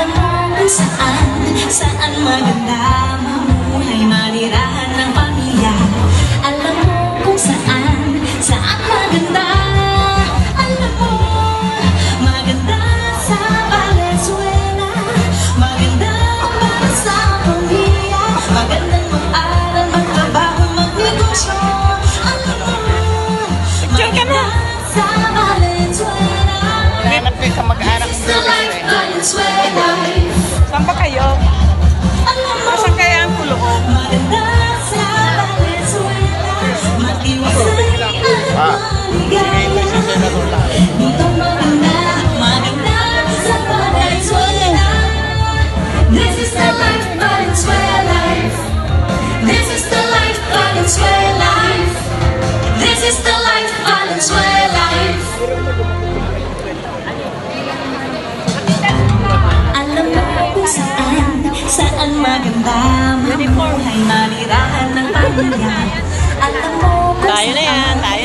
Alam mo kung saan maganda mamuhay, manirahan ng pamilya. Alam mo kung saan maganda. Alam mo, maganda sa Valenzuela, maganda para sa pamilya, magandang mag-aral, magtrabaho, magnegosyo. Alam mo, maganda sa Valenzuela. Meron kayo sa mag-anak This is the life, Valenzuela. Saan ba kayo? Alam mo, Saan kaya ang kuloob? maganda sa Valenzuela, matiwasay at maligaya. Dito maganda sa Valenzuela. This is the life, Valenzuela. This is the life, Valenzuela. This is the life, Valenzuela. Alam mo kung saan maganda mamuhay, manirahan ng pamilya. Alam mo kung Tayo na yan, tayo